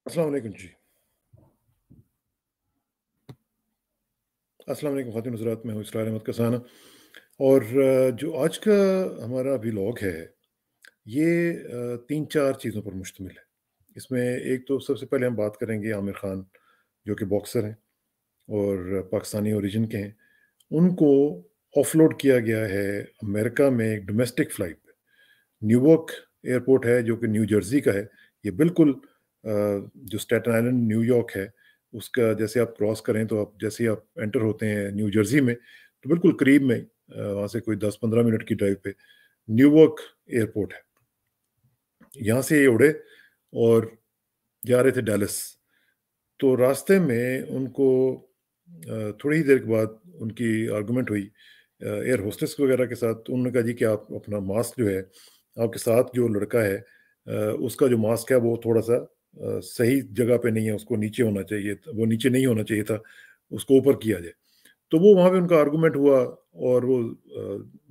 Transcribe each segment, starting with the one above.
अस्सलाम वालेकुम जी। अस्सलाम वालेकुम ख़ातिन हज़रात, मैं हूँ इसरार अहमद कसाना। और जो आज का हमारा व्लॉग है, ये 3-4 चीज़ों पर मुश्तमिल है। इसमें एक तो सबसे पहले हम बात करेंगे आमिर खान, जो कि बॉक्सर हैं और पाकिस्तानी ओरिजिन के हैं। उनको ऑफलोड किया गया है अमेरिका में एक डोमेस्टिक फ़्लाइट पे। न्यूयॉर्क एयरपोर्ट है जो कि न्यू जर्सी का है। ये बिल्कुल जो स्टेटन आइलैंड न्यूयॉर्क है, उसका जैसे आप क्रॉस करें तो आप जैसे ही आप एंटर होते हैं न्यू जर्सी में, तो बिल्कुल करीब में वहाँ से कोई 10-15 मिनट की ड्राइव पे न्यूयॉर्क एयरपोर्ट है। यहाँ से ये उड़े और जा रहे थे डैलस। तो रास्ते में उनको थोड़ी ही देर के बाद उनकी आर्गुमेंट हुई एयर होस्टेस वगैरह के साथ। तो उन्होंने कहा जी कि आप अपना मास्क जो है, आपके साथ जो लड़का है उसका जो मास्क है वो थोड़ा-सा सही जगह पे नहीं है, उसको नीचे होना चाहिए वो नीचे नहीं होना चाहिए था, उसको ऊपर किया जाए। तो वो वहाँ पे उनका आर्गुमेंट हुआ और वो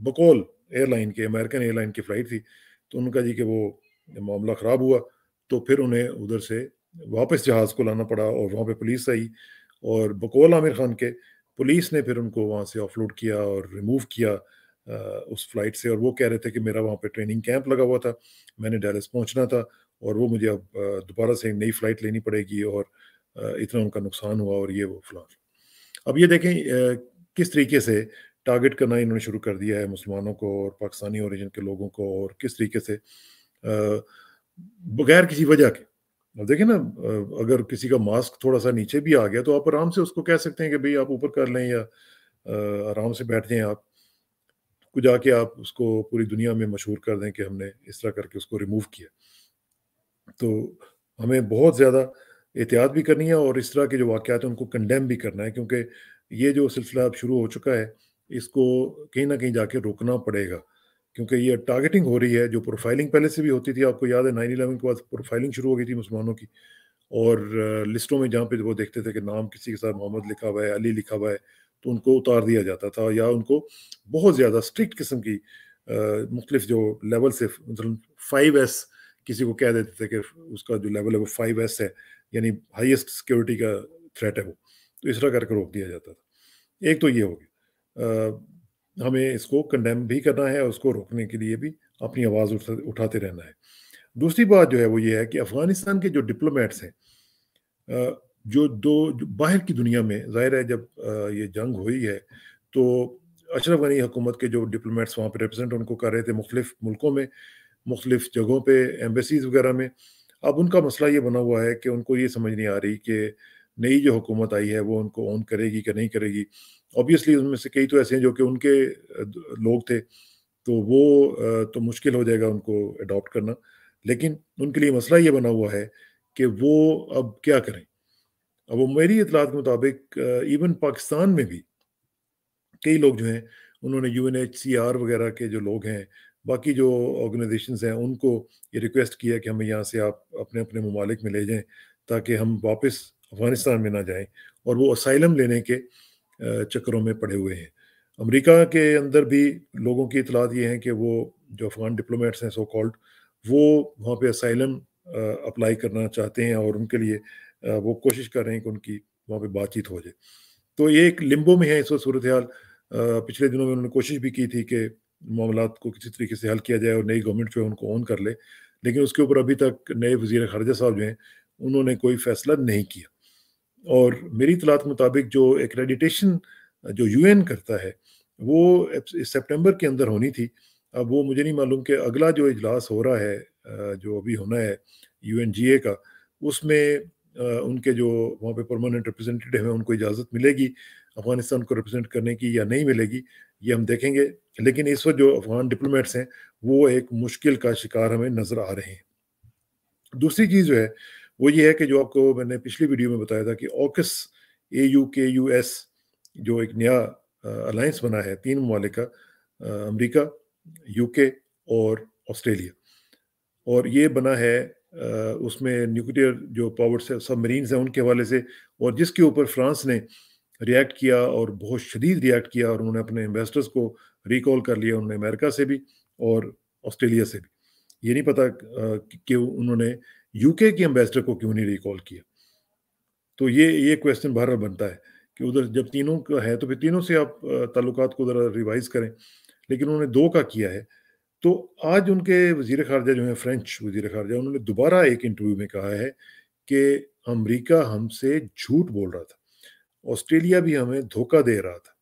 बकौल एयरलाइन के अमेरिकन एयरलाइन की फ़्लाइट थी। तो उन्होंने कहा जी कि वो मामला ख़राब हुआ, तो फिर उन्हें उधर से वापस जहाज़ को लाना पड़ा और वहाँ पे पुलिस आई और बकौल आमिर खान के, पुलिस ने फिर उनको वहाँ से ऑफलोड किया और रिमूव किया उस फ्लाइट से। और वो कह रहे थे कि मेरा वहाँ पे ट्रेनिंग कैंप लगा हुआ था, मैंने डैलस पहुँचना था और वो मुझे अब दोबारा से एक नई फ़्लाइट लेनी पड़ेगी और इतना उनका नुकसान हुआ और ये वो फलां। अब ये देखें किस तरीके से टारगेट करना इन्होंने शुरू कर दिया है मुसलमानों को और पाकिस्तानी ओरिजिन के लोगों को, और किस तरीके से बगैर किसी वजह के। अब देखिए ना, अगर किसी का मास्क थोड़ा-सा नीचे भी आ गया तो आप आराम से उसको कह सकते हैं कि भई आप ऊपर कर लें या आराम से बैठ जाएँ आप। को जाके आप उसको पूरी दुनिया में मशहूर कर दें कि हमने इस तरह करके उसको रिमूव किया। तो हमें बहुत ज़्यादा एहतियात भी करनी है और इस तरह के जो वाक़यात हैं उनको कंडेम भी करना है, क्योंकि ये जो सिलसिला अब शुरू हो चुका है, इसको कहीं न कहीं जाके रोकना पड़ेगा। क्योंकि ये टारगेटिंग हो रही है, जो प्रोफाइलिंग पहले से भी होती थी, आपको याद है 9/11 के बाद प्रोफाइलिंग शुरू हो गई थी मुसलमानों की। और लिस्टों में जहाँ पे वो देखते थे कि नाम किसी के साथ मोहम्मद लिखा हुआ है, अली लिखा हुआ है, तो उनको उतार दिया जाता था या उनको बहुत ज़्यादा स्ट्रिक्ट किस्म की मुख्तलिफ जो लेवल से मतलब 5S किसी को कह देते थे कि उसका जो लेवल है वो 5S है, यानी हाईएस्ट सिक्योरिटी का थ्रेट है वो। तो इस तरह करके रोक दिया जाता था। एक तो ये हो गया। हमें इसको कंडेम भी करना है और उसको रोकने के लिए भी अपनी आवाज़ उठाते रहना है। दूसरी बात जो है वो ये है कि अफ़गानिस्तान के जो डिप्लोमेट्स हैं, जो जो बाहर की दुनिया में ज़ाहिर है जब ये जंग हुई है, तो अशरफ गनी हुकूमत के जो डिप्लोमेट्स वहाँ पे रिप्रेज़ेंट उनको कर रहे थे मुख्तलिफ़ मुल्कों में, मुख्तलिफ़ जगहों पे, एम्बेसीज़ वगैरह में। अब उनका मसला ये बना हुआ है कि उनको ये समझ नहीं आ रही कि नई जो हुकूमत आई है वो उनको ऑन करेगी कि नहीं करेगी। ऑब्वियसली उनमें से कई तो ऐसे हैं जो कि उनके लोग थे, तो वो तो मुश्किल हो जाएगा उनको अडॉप्ट करना। लेकिन उनके लिए मसला ये बना हुआ है कि वो अब क्या करें? अब वो मेरी इत्तलात के मुताबिक इवन पाकिस्तान में भी कई लोग जो हैं, उन्होंने यूएनएचसीआर वगैरह के जो लोग हैं, बाकी जो ऑर्गनाइज़ेशंस हैं, उनको ये रिक्वेस्ट किया कि हमें यहाँ से आप अपने-अपने ममालिक में ले जाएँ, ताकि हम वापस अफ़गानिस्तान में ना जाएँ, और वो असाइलम लेने के चक्करों में पड़े हुए हैं। अमेरिका के अंदर भी लोगों की इत्तलात ये हैं कि वो जो अफ़गान डिप्लोमेट्स हैं सो कॉल्ड, वो वहाँ पे असाइलम अप्लाई करना चाहते हैं और उनके लिए वो कोशिश कर रहे हैं कि उनकी वहाँ पे बातचीत हो जाए। तो ये एक लिम्बो में है इस वक़्त सूरत-ए-हाल। पिछले दिनों में उन्होंने कोशिश भी की थी कि मामलात को किसी तरीके से हल किया जाए और नई गवर्नमेंट जो है उनको ऑन कर ले। लेकिन उसके ऊपर अभी तक नए वज़ीर ख़ारिजा साहब जो हैं, उन्होंने कोई फ़ैसला नहीं किया। और मेरी इत्तलात के मुताबिक जो एक्रेडिटेशन जो यूएन करता है, वो इस सितंबर के अंदर होनी थी। अब वो मुझे नहीं मालूम कि अगला जो इजलास हो रहा है जो अभी होना है यूएनजीए का, उसमें उनके जो वहाँ पे परमानेंट रिप्रेजेंटेटिव हैं, उनको इजाज़त मिलेगी अफ़गानिस्तान को रिप्रेज़ेंट करने की या नहीं मिलेगी, ये हम देखेंगे। लेकिन इस वक़्त जो अफ़गान डिप्लोमेट्स हैं, वो एक मुश्किल का शिकार हमें नज़र आ रहे हैं। दूसरी चीज़ जो है, वो ये है कि जो आपको मैंने पिछली वीडियो में बताया था कि ऑकस AUKUS जो एक नया अलायंस बना है 3 ममालिक का, अमेरिका, यूके और ऑस्ट्रेलिया। और ये बना है उसमें न्यूक्लियर जो पावर्ड से सबमरीन्स हैं उनके हवाले से, और जिसके ऊपर फ्रांस ने रिएक्ट किया और बहुत शदीद रिएक्ट किया और उन्होंने अपने इन्वेस्टर्स को रिकॉल कर लिया, उन्होंने अमेरिका से भी और ऑस्ट्रेलिया से भी। ये नहीं पता कि उन्होंने यूके के एम्बेसडर को क्यों नहीं रिकॉल किया? तो ये क्वेश्चन बहरहाल बनता है कि उधर जब तीनों का है तो फिर तीनों से आप ताल्लुकात को ज़रा रिवाइज़ करें। लेकिन उन्होंने 2 का किया है। तो आज उनके वज़ीर ख़ारजा जो हैं, फ्रेंच वज़ीर ख़ारजा, उन्होंने दोबारा एक इंटरव्यू में कहा है कि अमेरिका हमसे झूठ बोल रहा था। ऑस्ट्रेलिया भी हमें धोखा दे रहा था।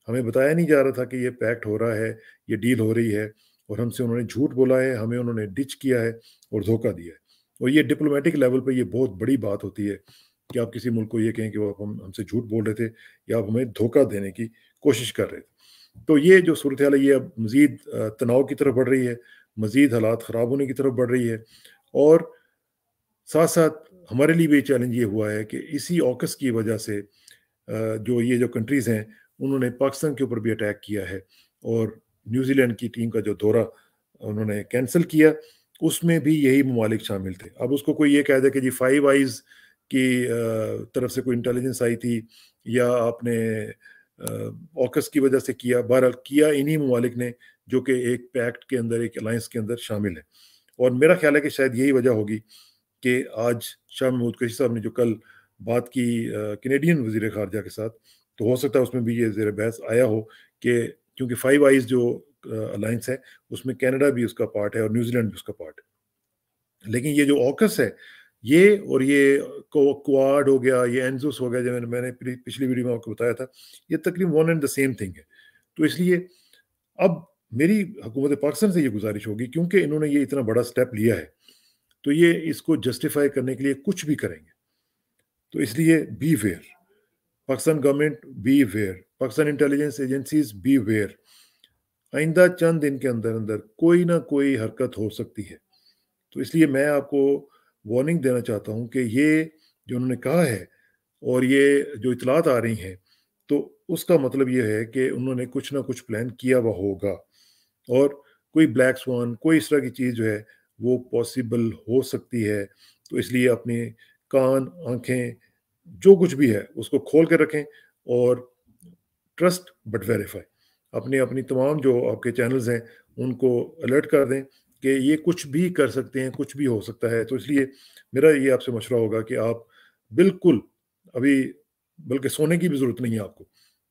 हमें बताया नहीं जा रहा था कि ये पैक्ट हो रहा है, ये डील हो रही है, और हमसे उन्होंने झूठ बोला है, हमें उन्होंने डिच किया है और धोखा दिया है। और ये डिप्लोमैटिक लेवल पे ये बहुत बड़ी बात होती है कि आप किसी मुल्क को ये कहें कि वो हमसे झूठ बोल रहे थे या आप हमें धोखा देने की कोशिश कर रहे थे। तो ये जो सूरत-ए-हाल है, ये अब मज़ीद तनाव की तरफ बढ़ रही है, मज़ीद हालात ख़राब होने की तरफ बढ़ रही है, और साथ-साथ हमारे लिए भी चैलेंज ये हुआ है कि इसी ऑकस की वजह से जो ये जो कंट्रीज़ हैं, उन्होंने पाकिस्तान के ऊपर भी अटैक किया है, और न्यूज़ीलैंड की टीम का जो दौरा उन्होंने कैंसल किया, उसमें भी यही ममालिक शामिल थे। अब उसको कोई ये कह दे कि जी फाइव आइज़ की तरफ से कोई इंटेलिजेंस आई थी, या आपने ऑकस की वजह से किया, बहरहाल किया इन्हीं ममालिक ने जो कि एक पैक्ट के अंदर, एक अलायंस के अंदर शामिल है। और मेरा ख्याल है कि शायद यही वजह होगी कि आज शाह महमूद कुरैशी साहब ने जो कल बात की कैनेडियन वज़ीर ख़ारजा के साथ, तो हो सकता है उसमें भी ये ज़ेर बहस आया हो कि क्योंकि फाइव आइज़ जो अलायंस है, उसमें कनाडा भी उसका पार्ट है और न्यूज़ीलैंड भी उसका पार्ट है। लेकिन ये जो ऑकस है, ये और ये क्वाड हो गया, ये एनज़ूस हो गया, जो मैंने मैंने पिछली वीडियो में आपको बताया था, ये तकरीबन one and the same thing है। तो इसलिए अब मेरी हुकूमत पाकिस्तान से ये गुज़ारिश होगी, क्योंकि इन्होंने ये इतना बड़ा स्टेप लिया है, तो ये इसको जस्टिफ़ाई करने के लिए कुछ भी करेंगे। तो इसलिए beware, Pakistan government beware, Pakistan intelligence agencies beware. आइंदा चंद दिन के अंदर-अंदर कोई ना कोई हरकत हो सकती है। तो इसलिए मैं आपको वार्निंग देना चाहता हूँ कि ये जो उन्होंने कहा है, और ये जो इत्तलात आ रही हैं, तो उसका मतलब ये है कि उन्होंने कुछ ना कुछ प्लान किया हुआ होगा, और कोई ब्लैक स्वान, कोई इस तरह की चीज़ जो है, वो पॉसिबल हो सकती है। तो इसलिए अपने कान, आँखें, जो कुछ भी है, उसको खोल के रखें, और ट्रस्ट बट वेरीफाई। अपनी अपनी तमाम जो आपके चैनल्स हैं, उनको अलर्ट कर दें कि ये कुछ भी कर सकते हैं, कुछ भी हो सकता है। तो इसलिए मेरा ये आपसे मशवरा होगा कि आप बिल्कुल अभी, बल्कि सोने की भी ज़रूरत नहीं है आपको।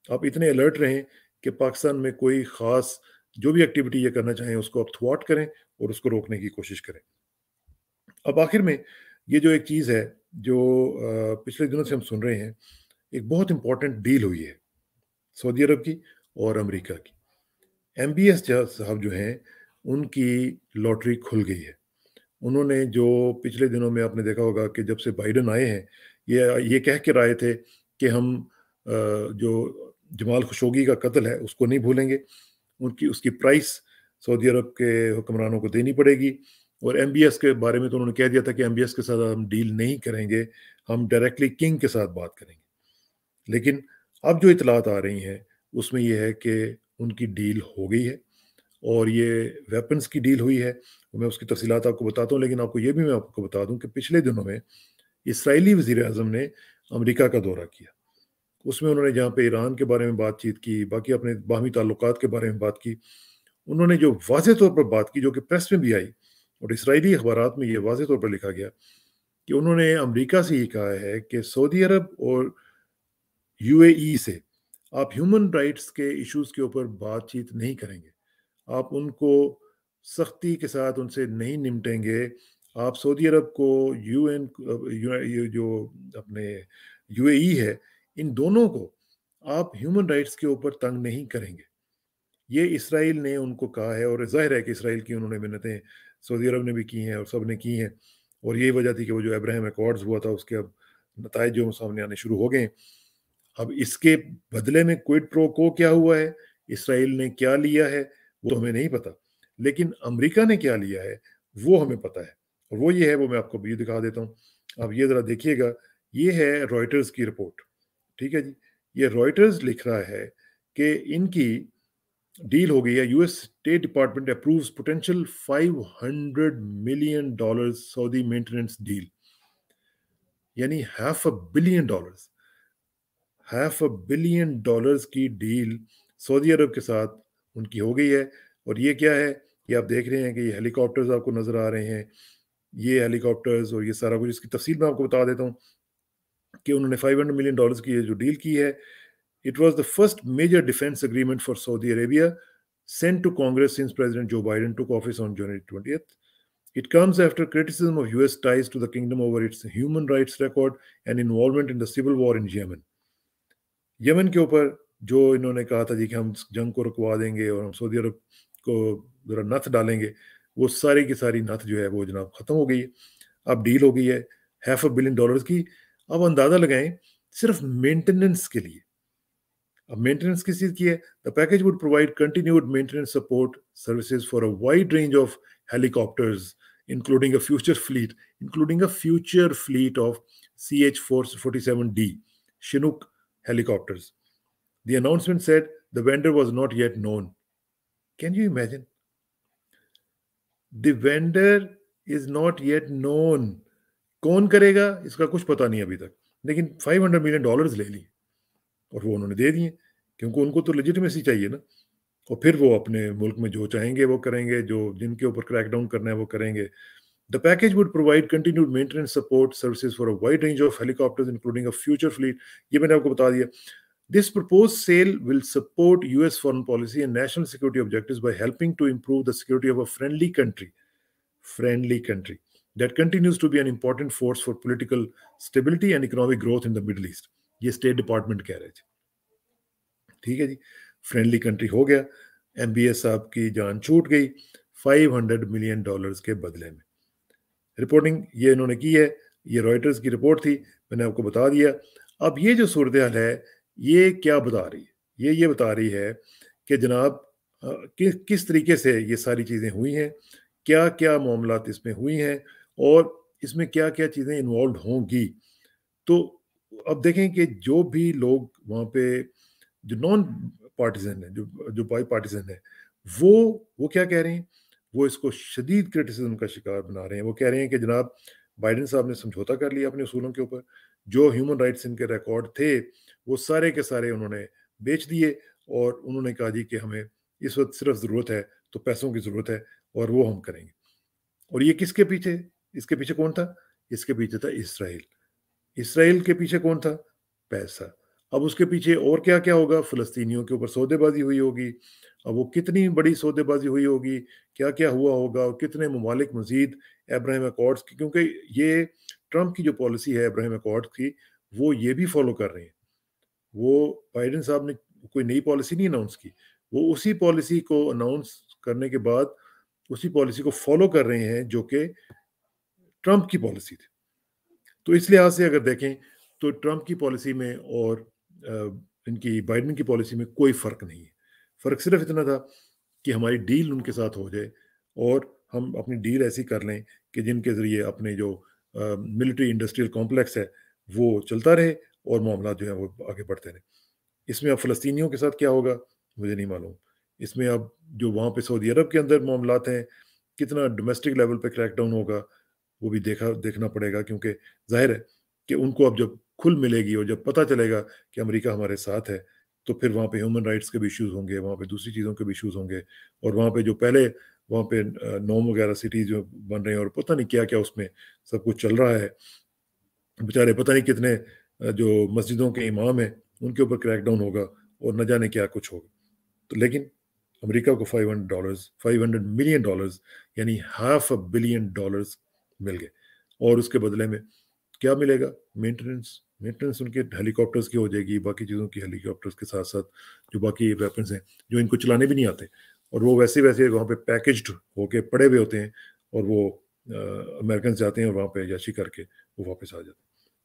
आप इतने अलर्ट रहें कि पाकिस्तान में कोई ख़ास जो भी एक्टिविटी ये करना चाहें, उसको आप थ्वाट करें और उसको रोकने की कोशिश करें। अब आखिर में ये जो एक चीज़ है, जो पिछले दिनों से हम सुन रहे हैं, एक बहुत इम्पोर्टेंट डील हुई है सऊदी अरब की और अमेरिका की। एमबीएस साहब जो हैं, उनकी लॉटरी खुल गई है। उन्होंने जो पिछले दिनों में आपने देखा होगा कि जब से बाइडेन आए हैं, ये कह के आए थे कि हम जो जमाल खशोगी का कत्ल है, उसको नहीं भूलेंगे। उनकी उसकी प्राइस सऊदी अरब के हुक्मरानों को देनी पड़ेगी, और एमबीएस के बारे में तो उन्होंने कह दिया था कि एमबीएस के साथ हम डील नहीं करेंगे, हम डायरेक्टली किंग के साथ बात करेंगे। लेकिन अब जो इत्तलात आ रही हैं, उसमें ये है कि उनकी डील हो गई है, और ये वेपन्स की डील हुई है। तो मैं उसकी तफ़सीलात आपको बताता हूँ, लेकिन आपको ये भी मैं आपको बता दूँ कि पिछले दिनों में इस्राएली वज़ीर-ए-आज़म ने अमेरिका का दौरा किया। उसमें उन्होंने जहाँ पे ईरान के बारे में बातचीत की, बाकी अपने बाहमी ताल्लुकात के बारे में बात की। उन्होंने जो वाज़ेह तौर पर बात की, जो कि प्रेस में भी आई, और इस्राएली अखबारात में ये वाज़ेह तौर पर लिखा गया, कि उन्होंने अमेरिका से ये कहा है कि सऊदी अरब और यूएई से आप ह्यूमन राइट्स के इश्यूज़ के ऊपर बातचीत नहीं करेंगे। आप उनको सख्ती के साथ उनसे नहीं निपटेंगे। आप सऊदी अरब को यूएन ये जो अपने यूएई है, इन दोनों को आप ह्यूमन राइट्स के ऊपर तंग नहीं करेंगे। ये इसराइल ने उनको कहा है, और ज़ाहिर है कि इसराइल की उन्होंने मिन्नतें सऊदी अरब ने भी की हैं और सब ने की हैं, और यही वजह थी कि वो जो अब्राहम अकॉर्ड्स हुआ था, उसके अब नताइज जो सामने आने शुरू हो गए हैं। अब इसके बदले में क्विड प्रो को क्या हुआ है, इसराइल ने क्या लिया है, वो तो हमें नहीं पता। लेकिन अमेरिका ने क्या लिया है, वो हमें पता है, और वो ये है, वो मैं आपको भी दिखा देता हूँ। अब ये ज़रा देखिएगा, ये है रॉयटर्स की रिपोर्ट, ठीक है जी? ये रॉयटर्स लिख रहा है कि इनकी डील हो गई है। US state department approves potential $500 million Saudi maintenance deal, यानी half a billion dollars, $500 million की डील सऊदी अरब के साथ उनकी हो गई है। और ये क्या है? ये आप देख रहे हैं कि ये हेलीकॉप्टर्स आपको नज़र आ रहे हैं, ये हेलीकॉप्टर्स और ये सारा कुछ, इसकी तफसील मैं आपको बता देता हूँ कि उन्होंने $500 मिलियन की ये जो डील की है, it was the first major defence agreement for Saudi Arabia sent to Congress since President Joe Biden took office on January 20th. It comes after criticism of US ties to the kingdom over its human rights record and involvement in the civil war in Yemen. Yemen के ऊपर जो इन्होंने कहा था जी कि हम जंग को रुकवा देंगे और हम सऊदी अरब को जरा नथ डालेंगे, वो सारी की सारी नथ जो है वो जनाब खत्म हो गई है। अब डील हो गई है $500 million की। अब अंदाजा लगाएं सिर्फ मेंटेनेंस के लिए। अब मेंटेनेंस किस चीज की है? The package would provide continued maintenance support services for a wide range of helicopters including a future fleet of CH-447D Chinook helicopters. The announcement said the vendor was not yet known. Can you imagine? The vendor is not yet known. कौन करेगा इसका कुछ पता नहीं अभी तक, लेकिन $500 million ले लिए और वो उन्होंने दे दिए, क्योंकि उनको तो लेजिटिमेसी चाहिए ना। और फिर वो अपने मुल्क में जो चाहेंगे वो करेंगे, जो जिनके ऊपर क्रैकडाउन करना है वो करेंगे। The package would provide continued maintenance support services for a wide range of helicopters, including a future fleet. ये मैंने आपको बता दिया। This proposed sale will support US foreign policy and national security objectives by helping to improve the security of a friendly country that continues to be an important force for political stability and economic growth in the Middle East. ये state department कह रहे थे। ठीक है जी, friendly country हो गया। MBS साहब की जान छूट गई $500 मिलियन के बदले में। रिपोर्टिंग ये इन्होंने की है, ये रॉयटर्स की रिपोर्ट थी, मैंने आपको बता दिया। अब ये जो सूरत हाल है ये क्या बता रही है? ये बता रही है कि जनाब किस तरीके से ये सारी चीज़ें हुई हैं, क्या क्या मामलात इसमें हुई हैं और इसमें क्या क्या चीज़ें इन्वॉल्व होंगी। तो अब देखें कि जो भी लोग वहाँ पे जो नॉन पार्टिजन है, जो बाई पार्टिजन है, वो क्या कह रहे हैं? वो इसको शदीद क्रिटिसिज्म का शिकार बना रहे हैं। वो कह रहे हैं कि जनाब बाइडेन साहब ने समझौता कर लिया अपने उसूलों के ऊपर, जो ह्यूमन राइट्स इनके रिकॉर्ड थे वो सारे के सारे उन्होंने बेच दिए और उन्होंने कहा जी कि हमें इस वक्त सिर्फ ज़रूरत है तो पैसों की ज़रूरत है और वो हम करेंगे। और ये किसके पीछे? इसके पीछे कौन था? इसके पीछे था इसराइल के पीछे कौन था? पैसा। अब उसके पीछे और क्या क्या होगा? फ़लस्तीनियों के ऊपर सौदेबाजी हुई होगी। अब वो कितनी बड़ी सौदेबाजी हुई होगी, क्या क्या हुआ होगा और कितने ममालिक मजीद अब्राहम अकॉर्ड्स की, क्योंकि ये ट्रंप की जो पॉलिसी है अब्राहम अकॉर्ड्स की, वो ये भी फॉलो कर रहे हैं। वो बाइडेन साहब ने कोई नई पॉलिसी नहीं अनाउंस की, वो उसी पॉलिसी को अनाउंस करने के बाद उसी पॉलिसी को फॉलो कर रहे हैं जो कि ट्रंप की पॉलिसी थी। तो इस लिहाज से अगर देखें तो ट्रंप की पॉलिसी में और इनकी बाइडेन की पॉलिसी में कोई फ़र्क नहीं है। फ़र्क सिर्फ इतना था कि हमारी डील उनके साथ हो जाए और हम अपनी डील ऐसी कर लें कि जिनके ज़रिए अपने जो मिलिट्री इंडस्ट्रियल कॉम्प्लेक्स है वो चलता रहे और मामला जो है वो आगे बढ़ते रहे। इसमें अब फ़लस्तीनियों के साथ क्या होगा मुझे नहीं मालूम। इसमें अब जो वहाँ पे सऊदी अरब के अंदर मामलात हैं, कितना डोमेस्टिक लेवल पे क्रैकडाउन होगा वो भी देखना पड़ेगा, क्योंकि ज़ाहिर है कि उनको अब जब खुल मिलेगी और जब पता चलेगा कि अमेरिका हमारे साथ है तो फिर वहाँ पे ह्यूमन राइट्स के भी इश्यूज़ होंगे, वहाँ पे दूसरी चीज़ों के भी इश्यूज़ होंगे और वहाँ पे जो पहले वहाँ पे नोम वगैरह सिटीज़ जो बन रहे हैं और पता नहीं क्या-क्या उसमें सब कुछ चल रहा है। बेचारे पता नहीं कितने जो मस्जिदों के इमाम हैं उनके ऊपर क्रैकडाउन होगा और न जाने क्या कुछ होगा। तो लेकिन अमेरिका को $500 मिलियन यानी $500 मिलियन मिल गए और उसके बदले में क्या मिलेगा? मेंटेनेंस उनके हेलीकॉप्टर्स की हो जाएगी, बाकी चीज़ों की हेलीकॉप्टर्स के साथ-साथ जो बाकी वेपन्स हैं जो इनको चलाने भी नहीं आते और वो वैसे वहाँ पे पैकेज्ड होके पड़े हुए होते हैं और वो अमेरिकन जाते हैं और वहाँ पे अय्याशी करके वो वापस आ जाते हैं।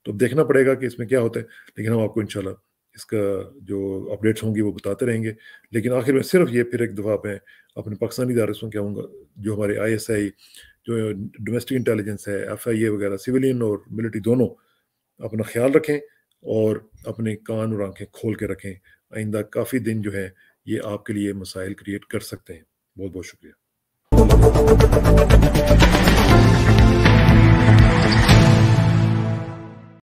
तो अब देखना पड़ेगा कि इसमें क्या होता है, लेकिन हम आपको इंशाल्लाह इसका जो अपडेट्स होंगी वो बताते रहेंगे। लेकिन आखिर में सिर्फ ये फिर एक दफ़ा मैं अपने पाकिस्तानी इदारों से कहूँगा, जो हमारे ISI जो डोमेस्टिक इंटेलिजेंस है, FIA वगैरह, सिविलियन और मिलिट्री दोनों अपना ख्याल रखें और अपने कान और आंखें खोल के रखें। आइंदा काफ़ी दिन जो है ये आपके लिए मसाइल क्रिएट कर सकते हैं। बहुत बहुत शुक्रिया।